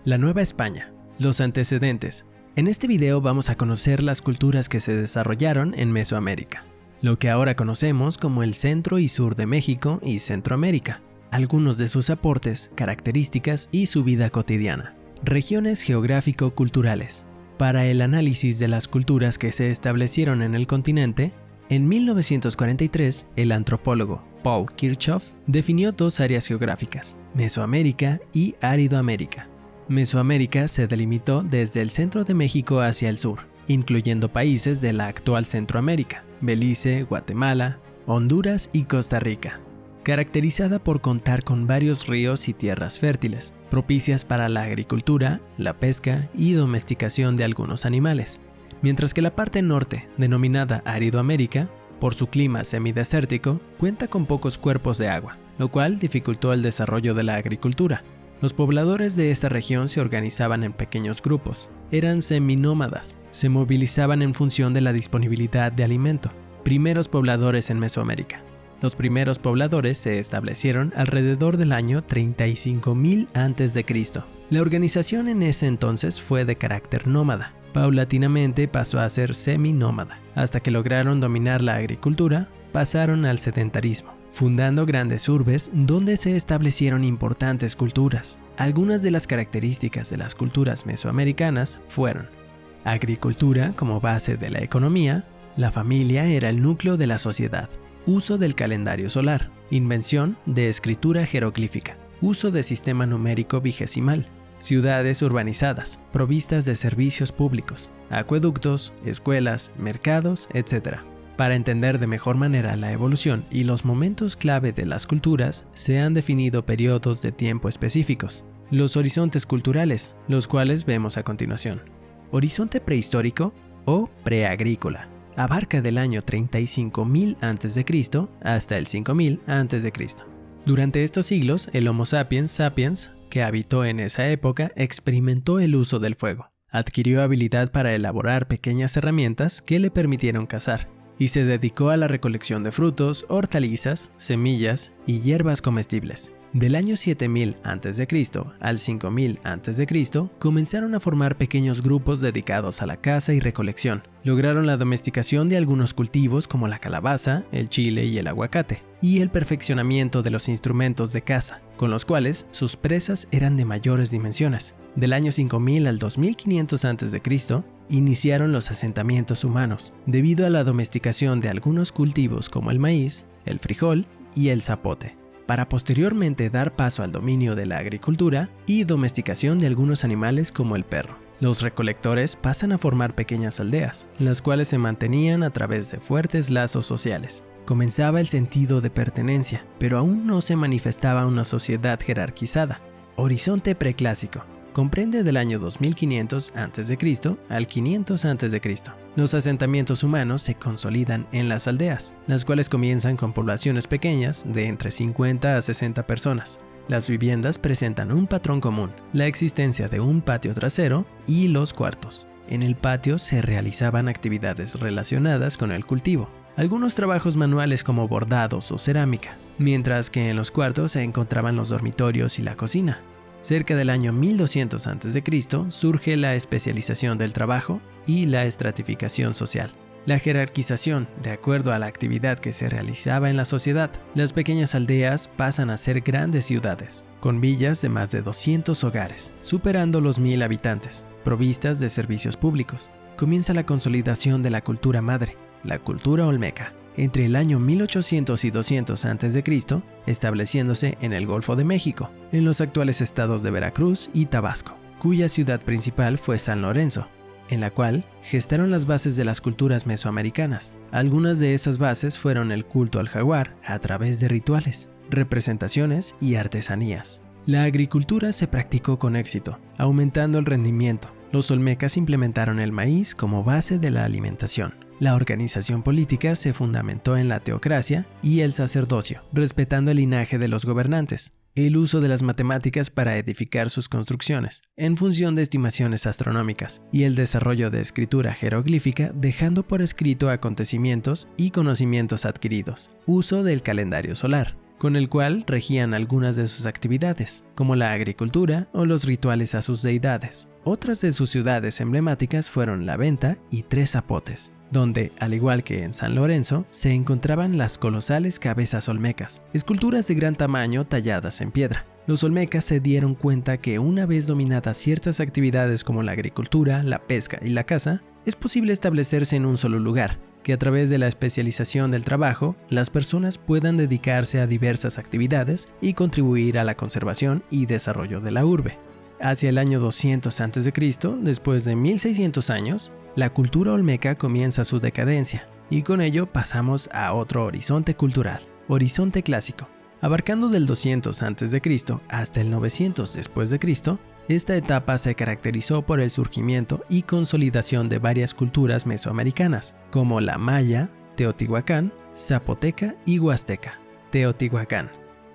La Nueva España. Los antecedentes. En este video vamos a conocer las culturas que se desarrollaron en Mesoamérica, lo que ahora conocemos como el centro y sur de México y Centroamérica, algunos de sus aportes, características y su vida cotidiana. Regiones geográfico-culturales. Para el análisis de las culturas que se establecieron en el continente, en 1943 el antropólogo Paul Kirchhoff definió dos áreas geográficas, Mesoamérica y Áridoamérica. Mesoamérica se delimitó desde el centro de México hacia el sur, incluyendo países de la actual Centroamérica, Belice, Guatemala, Honduras y Costa Rica, caracterizada por contar con varios ríos y tierras fértiles, propicias para la agricultura, la pesca y domesticación de algunos animales, mientras que la parte norte, denominada Áridoamérica, por su clima semidesértico, cuenta con pocos cuerpos de agua, lo cual dificultó el desarrollo de la agricultura. Los pobladores de esta región se organizaban en pequeños grupos, eran seminómadas, se movilizaban en función de la disponibilidad de alimento. Primeros pobladores en Mesoamérica. Los primeros pobladores se establecieron alrededor del año 35.000 a.C. La organización en ese entonces fue de carácter nómada. Paulatinamente pasó a ser seminómada. Hasta que lograron dominar la agricultura, pasaron al sedentarismo, fundando grandes urbes donde se establecieron importantes culturas. Algunas de las características de las culturas mesoamericanas fueron: agricultura como base de la economía, la familia era el núcleo de la sociedad, uso del calendario solar, invención de escritura jeroglífica, uso de sistema numérico vigesimal, ciudades urbanizadas, provistas de servicios públicos, acueductos, escuelas, mercados, etc. Para entender de mejor manera la evolución y los momentos clave de las culturas, se han definido periodos de tiempo específicos, los horizontes culturales, los cuales vemos a continuación. Horizonte prehistórico o preagrícola. Abarca del año 35.000 a.C. hasta el 5.000 a.C. Durante estos siglos, el Homo sapiens sapiens, que habitó en esa época, experimentó el uso del fuego. Adquirió habilidad para elaborar pequeñas herramientas que le permitieron cazar, y se dedicó a la recolección de frutos, hortalizas, semillas y hierbas comestibles. Del año 7000 a.C. al 5000 a.C. comenzaron a formar pequeños grupos dedicados a la caza y recolección. Lograron la domesticación de algunos cultivos como la calabaza, el chile y el aguacate, y el perfeccionamiento de los instrumentos de caza, con los cuales sus presas eran de mayores dimensiones. Del año 5000 al 2500 a.C. iniciaron los asentamientos humanos, debido a la domesticación de algunos cultivos como el maíz, el frijol y el zapote, para posteriormente dar paso al dominio de la agricultura y domesticación de algunos animales como el perro. Los recolectores pasan a formar pequeñas aldeas, las cuales se mantenían a través de fuertes lazos sociales. Comenzaba el sentido de pertenencia, pero aún no se manifestaba una sociedad jerarquizada. Horizonte preclásico. Comprende del año 2500 a.C. al 500 a.C. Los asentamientos humanos se consolidan en las aldeas, las cuales comienzan con poblaciones pequeñas de entre 50 a 60 personas. Las viviendas presentan un patrón común, la existencia de un patio trasero y los cuartos. En el patio se realizaban actividades relacionadas con el cultivo, algunos trabajos manuales como bordados o cerámica, mientras que en los cuartos se encontraban los dormitorios y la cocina. Cerca del año 1200 a.C. surge la especialización del trabajo y la estratificación social. La jerarquización, de acuerdo a la actividad que se realizaba en la sociedad. Las pequeñas aldeas pasan a ser grandes ciudades, con villas de más de 200 hogares, superando los 1000 habitantes, provistas de servicios públicos. Comienza la consolidación de la cultura madre, la cultura olmeca, entre el año 1800 y 200 a.C., estableciéndose en el Golfo de México, en los actuales estados de Veracruz y Tabasco, cuya ciudad principal fue San Lorenzo, en la cual gestaron las bases de las culturas mesoamericanas. Algunas de esas bases fueron el culto al jaguar a través de rituales, representaciones y artesanías. La agricultura se practicó con éxito, aumentando el rendimiento. Los olmecas implementaron el maíz como base de la alimentación. La organización política se fundamentó en la teocracia y el sacerdocio, respetando el linaje de los gobernantes, el uso de las matemáticas para edificar sus construcciones, en función de estimaciones astronómicas, y el desarrollo de escritura jeroglífica dejando por escrito acontecimientos y conocimientos adquiridos, uso del calendario solar, con el cual regían algunas de sus actividades, como la agricultura o los rituales a sus deidades. Otras de sus ciudades emblemáticas fueron La Venta y Tres Zapotes, donde, al igual que en San Lorenzo, se encontraban las colosales cabezas olmecas, esculturas de gran tamaño talladas en piedra. Los olmecas se dieron cuenta que una vez dominadas ciertas actividades como la agricultura, la pesca y la caza, es posible establecerse en un solo lugar, que a través de la especialización del trabajo, las personas puedan dedicarse a diversas actividades y contribuir a la conservación y desarrollo de la urbe. Hacia el año 200 a.C., después de 1600 años, la cultura olmeca comienza su decadencia, y con ello pasamos a otro horizonte cultural, horizonte clásico. Abarcando del 200 a.C. hasta el 900 después de Cristo, esta etapa se caracterizó por el surgimiento y consolidación de varias culturas mesoamericanas, como la maya, teotihuacán, zapoteca y huasteca. Teotihuacán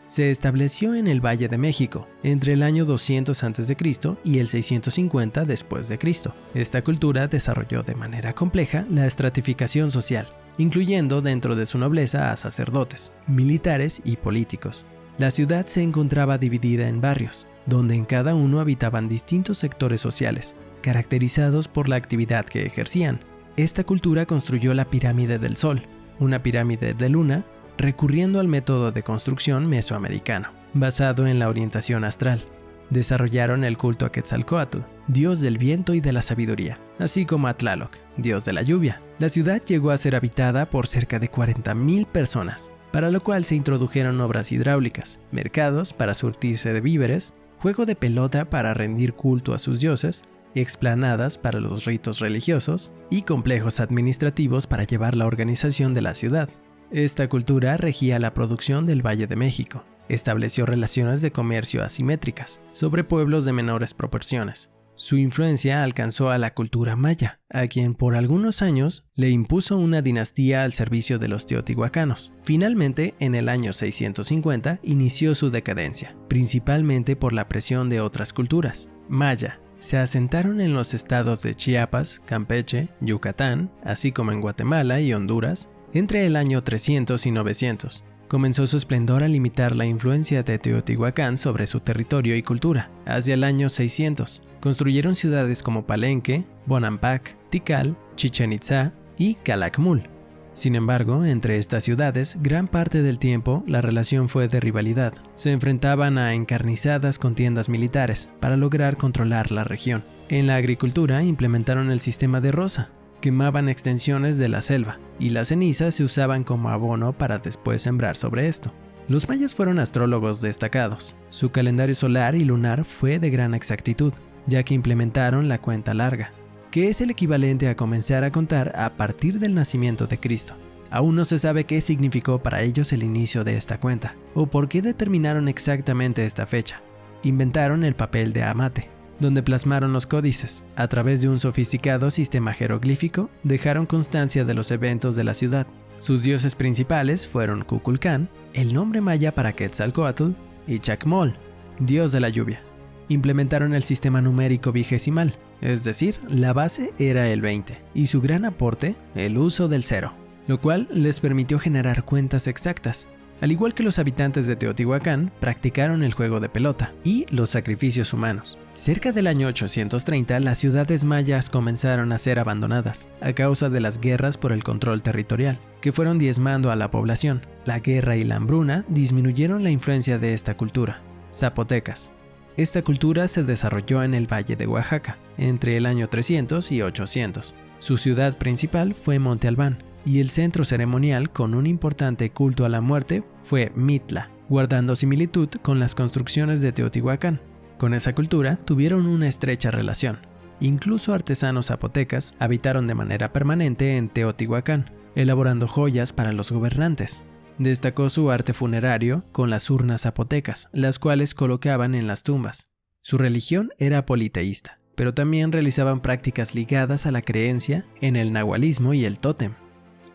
se estableció en el Valle de México entre el año 200 a.C. y el 650 después de Cristo. Esta cultura desarrolló de manera compleja la estratificación social, incluyendo dentro de su nobleza a sacerdotes, militares y políticos. La ciudad se encontraba dividida en barrios, donde en cada uno habitaban distintos sectores sociales, caracterizados por la actividad que ejercían. Esta cultura construyó la pirámide del Sol, una pirámide de luna, recurriendo al método de construcción mesoamericano, basado en la orientación astral. Desarrollaron el culto a Quetzalcóatl, dios del viento y de la sabiduría, así como a Tlaloc, dios de la lluvia. La ciudad llegó a ser habitada por cerca de 40,000 personas, para lo cual se introdujeron obras hidráulicas, mercados para surtirse de víveres, juego de pelota para rendir culto a sus dioses, explanadas para los ritos religiosos y complejos administrativos para llevar la organización de la ciudad. Esta cultura regía la producción del Valle de México. Estableció relaciones de comercio asimétricas sobre pueblos de menores proporciones. Su influencia alcanzó a la cultura maya, a quien por algunos años le impuso una dinastía al servicio de los teotihuacanos. Finalmente, en el año 650, inició su decadencia, principalmente por la presión de otras culturas. Maya se asentaron en los estados de Chiapas, Campeche, Yucatán, así como en Guatemala y Honduras, entre el año 300 y 900. Comenzó su esplendor al limitar la influencia de Teotihuacán sobre su territorio y cultura. Hacia el año 600, construyeron ciudades como Palenque, Bonampak, Tikal, Chichén Itzá y Calakmul. Sin embargo, entre estas ciudades, gran parte del tiempo la relación fue de rivalidad. Se enfrentaban a encarnizadas contiendas militares para lograr controlar la región. En la agricultura implementaron el sistema de roza. Quemaban extensiones de la selva, y las cenizas se usaban como abono para después sembrar sobre esto. Los mayas fueron astrólogos destacados. Su calendario solar y lunar fue de gran exactitud, ya que implementaron la cuenta larga, que es el equivalente a comenzar a contar a partir del nacimiento de Cristo. Aún no se sabe qué significó para ellos el inicio de esta cuenta, o por qué determinaron exactamente esta fecha. Inventaron el papel de amate, donde plasmaron los códices. A través de un sofisticado sistema jeroglífico, dejaron constancia de los eventos de la ciudad. Sus dioses principales fueron Kukulcán, el nombre maya para Quetzalcóatl, y Chacmol, dios de la lluvia. Implementaron el sistema numérico vigesimal, es decir, la base era el 20, y su gran aporte, el uso del 0, lo cual les permitió generar cuentas exactas. Al igual que los habitantes de Teotihuacán, practicaron el juego de pelota y los sacrificios humanos. Cerca del año 830, las ciudades mayas comenzaron a ser abandonadas, a causa de las guerras por el control territorial, que fueron diezmando a la población. La guerra y la hambruna disminuyeron la influencia de esta cultura. Zapotecas. Esta cultura se desarrolló en el Valle de Oaxaca, entre el año 300 y 800. Su ciudad principal fue Monte Albán, y el centro ceremonial con un importante culto a la muerte fue Mitla, guardando similitud con las construcciones de Teotihuacán. Con esa cultura tuvieron una estrecha relación. Incluso artesanos zapotecas habitaron de manera permanente en Teotihuacán, elaborando joyas para los gobernantes. Destacó su arte funerario con las urnas zapotecas, las cuales colocaban en las tumbas. Su religión era politeísta, pero también realizaban prácticas ligadas a la creencia en el nahualismo y el tótem,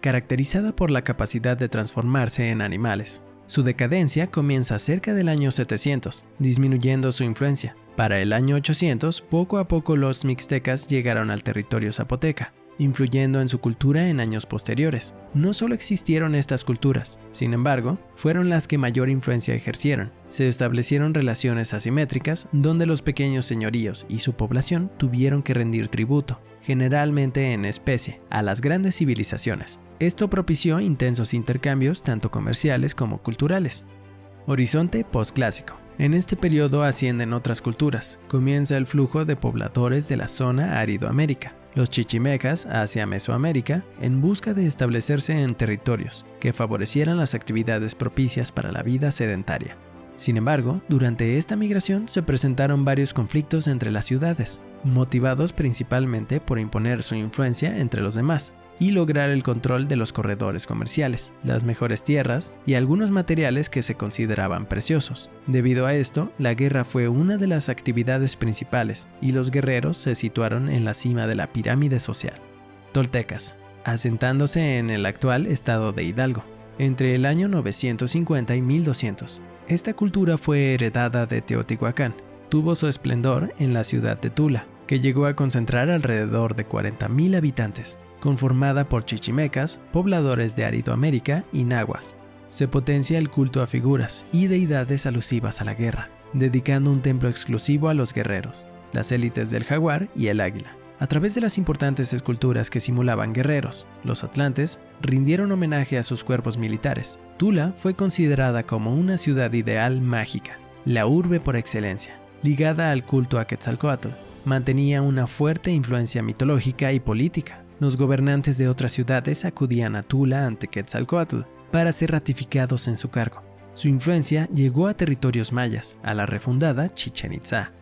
caracterizada por la capacidad de transformarse en animales. Su decadencia comienza cerca del año 700, disminuyendo su influencia. Para el año 800, poco a poco los mixtecas llegaron al territorio zapoteca, influyendo en su cultura en años posteriores. No solo existieron estas culturas, sin embargo, fueron las que mayor influencia ejercieron. Se establecieron relaciones asimétricas donde los pequeños señoríos y su población tuvieron que rendir tributo, generalmente en especie, a las grandes civilizaciones. Esto propició intensos intercambios tanto comerciales como culturales. Horizonte postclásico. En este periodo ascienden otras culturas. Comienza el flujo de pobladores de la zona árido-américa, los chichimecas hacia Mesoamérica, en busca de establecerse en territorios que favorecieran las actividades propicias para la vida sedentaria. Sin embargo, durante esta migración se presentaron varios conflictos entre las ciudades, motivados principalmente por imponer su influencia entre los demás y lograr el control de los corredores comerciales, las mejores tierras y algunos materiales que se consideraban preciosos. Debido a esto, la guerra fue una de las actividades principales y los guerreros se situaron en la cima de la pirámide social. Toltecas, asentándose en el actual estado de Hidalgo, entre el año 950 y 1200. Esta cultura fue heredada de Teotihuacán. Tuvo su esplendor en la ciudad de Tula, que llegó a concentrar alrededor de 40,000 habitantes, conformada por chichimecas, pobladores de Aridoamérica y nahuas. Se potencia el culto a figuras y deidades alusivas a la guerra, dedicando un templo exclusivo a los guerreros, las élites del jaguar y el águila. A través de las importantes esculturas que simulaban guerreros, los atlantes rindieron homenaje a sus cuerpos militares. Tula fue considerada como una ciudad ideal mágica, la urbe por excelencia, ligada al culto a Quetzalcóatl. Mantenía una fuerte influencia mitológica y política. Los gobernantes de otras ciudades acudían a Tula ante Quetzalcóatl para ser ratificados en su cargo. Su influencia llegó a territorios mayas, a la refundada Chichén Itzá,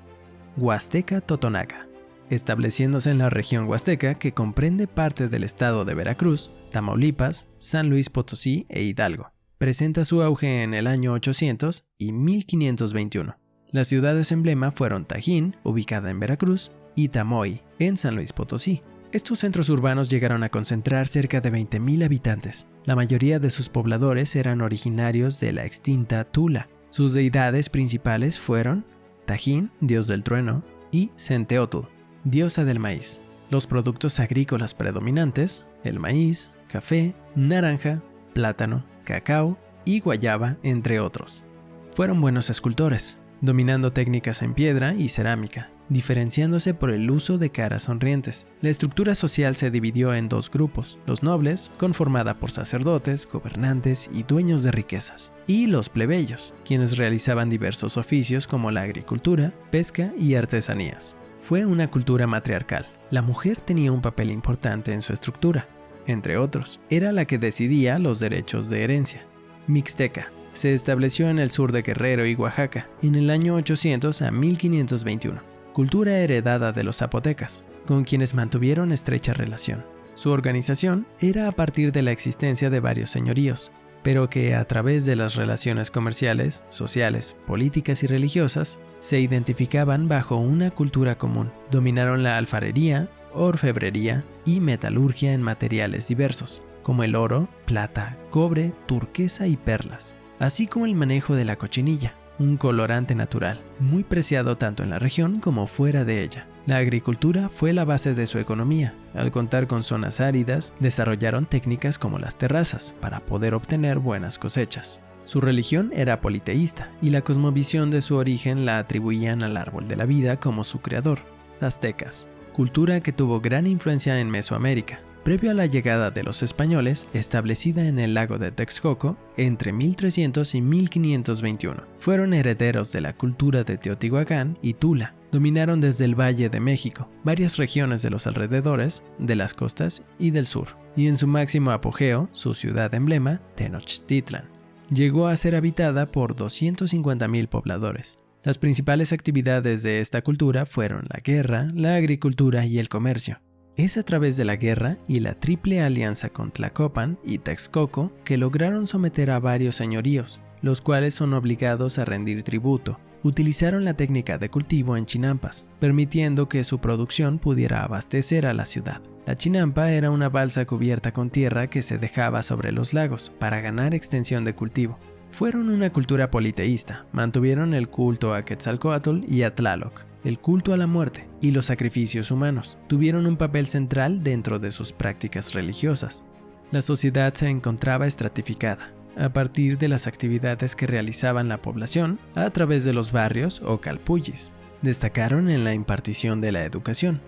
Huasteca Totonaca, estableciéndose en la región huasteca que comprende parte del estado de Veracruz, Tamaulipas, San Luis Potosí e Hidalgo. Presenta su auge en el año 800 y 1521. Las ciudades emblema fueron Tajín, ubicada en Veracruz, y Tamoy, en San Luis Potosí. Estos centros urbanos llegaron a concentrar cerca de 20,000 habitantes. La mayoría de sus pobladores eran originarios de la extinta Tula. Sus deidades principales fueron Tajín, dios del trueno, y Centeotl, diosa del maíz. Los productos agrícolas predominantes, el maíz, café, naranja, plátano, cacao y guayaba, entre otros. Fueron buenos escultores, dominando técnicas en piedra y cerámica, diferenciándose por el uso de caras sonrientes. La estructura social se dividió en dos grupos: los nobles, conformada por sacerdotes, gobernantes y dueños de riquezas, y los plebeyos, quienes realizaban diversos oficios como la agricultura, pesca y artesanías. Fue una cultura matriarcal. La mujer tenía un papel importante en su estructura. Entre otros, era la que decidía los derechos de herencia. Mixteca. Se estableció en el sur de Guerrero y Oaxaca en el año 800 a 1521. Cultura heredada de los zapotecas, con quienes mantuvieron estrecha relación. Su organización era a partir de la existencia de varios señoríos, pero que a través de las relaciones comerciales, sociales, políticas y religiosas, se identificaban bajo una cultura común. Dominaron la alfarería, orfebrería y metalurgia en materiales diversos, como el oro, plata, cobre, turquesa y perlas, así como el manejo de la cochinilla, un colorante natural, muy preciado tanto en la región como fuera de ella. La agricultura fue la base de su economía. Al contar con zonas áridas, desarrollaron técnicas como las terrazas para poder obtener buenas cosechas. Su religión era politeísta y la cosmovisión de su origen la atribuían al árbol de la vida como su creador. Aztecas, cultura que tuvo gran influencia en Mesoamérica. Previo a la llegada de los españoles, establecida en el lago de Texcoco entre 1300 y 1521. Fueron herederos de la cultura de Teotihuacán y Tula. Dominaron desde el Valle de México, varias regiones de los alrededores, de las costas y del sur. Y en su máximo apogeo, su ciudad emblema, Tenochtitlan, llegó a ser habitada por 250,000 pobladores. Las principales actividades de esta cultura fueron la guerra, la agricultura y el comercio. Es a través de la guerra y la triple alianza con Tlacopan y Texcoco que lograron someter a varios señoríos, los cuales son obligados a rendir tributo. Utilizaron la técnica de cultivo en chinampas, permitiendo que su producción pudiera abastecer a la ciudad. La chinampa era una balsa cubierta con tierra que se dejaba sobre los lagos para ganar extensión de cultivo. Fueron una cultura politeísta, mantuvieron el culto a Quetzalcóatl y a Tlaloc, el culto a la muerte y los sacrificios humanos tuvieron un papel central dentro de sus prácticas religiosas. La sociedad se encontraba estratificada a partir de las actividades que realizaban la población a través de los barrios o calpullis. Destacaron en la impartición de la educación.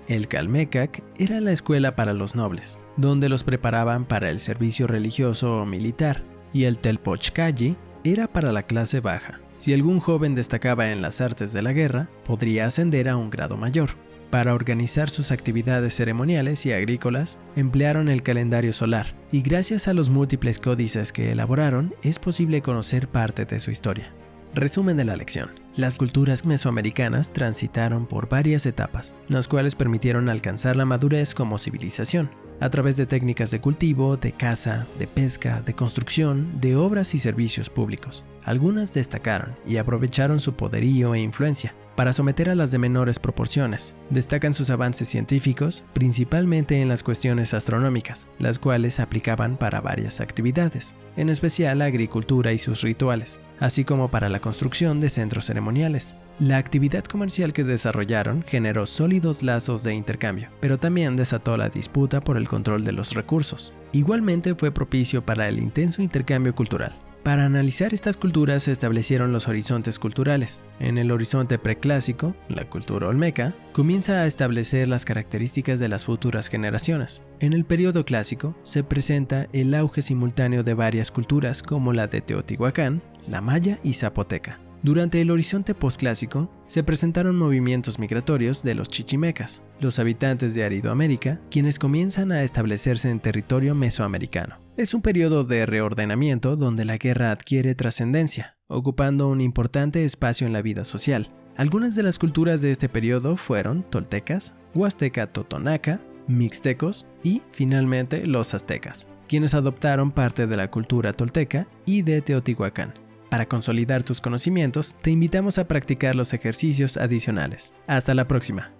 El Calmecac era la escuela para los nobles, donde los preparaban para el servicio religioso o militar, y el Telpochcalli era para la clase baja. Si algún joven destacaba en las artes de la guerra, podría ascender a un grado mayor. Para organizar sus actividades ceremoniales y agrícolas, emplearon el calendario solar, y gracias a los múltiples códices que elaboraron, es posible conocer parte de su historia. Resumen de la lección. Las culturas mesoamericanas transitaron por varias etapas, las cuales permitieron alcanzar la madurez como civilización, a través de técnicas de cultivo, de caza, de pesca, de construcción, de obras y servicios públicos. Algunas destacaron y aprovecharon su poderío e influencia para someter a las de menores proporciones. Destacan sus avances científicos, principalmente en las cuestiones astronómicas, las cuales se aplicaban para varias actividades, en especial la agricultura y sus rituales, así como para la construcción de centros ceremoniales. La actividad comercial que desarrollaron generó sólidos lazos de intercambio, pero también desató la disputa por el control de los recursos. Igualmente fue propicio para el intenso intercambio cultural. Para analizar estas culturas se establecieron los horizontes culturales. En el horizonte preclásico, la cultura olmeca, comienza a establecer las características de las futuras generaciones. En el periodo clásico se presenta el auge simultáneo de varias culturas como la de Teotihuacán, la maya y zapoteca. Durante el horizonte posclásico se presentaron movimientos migratorios de los chichimecas, los habitantes de Aridoamérica, quienes comienzan a establecerse en territorio mesoamericano. Es un periodo de reordenamiento donde la guerra adquiere trascendencia, ocupando un importante espacio en la vida social. Algunas de las culturas de este periodo fueron toltecas, huasteca totonaca, mixtecos y, finalmente, los aztecas, quienes adoptaron parte de la cultura tolteca y de Teotihuacán. Para consolidar tus conocimientos, te invitamos a practicar los ejercicios adicionales. Hasta la próxima.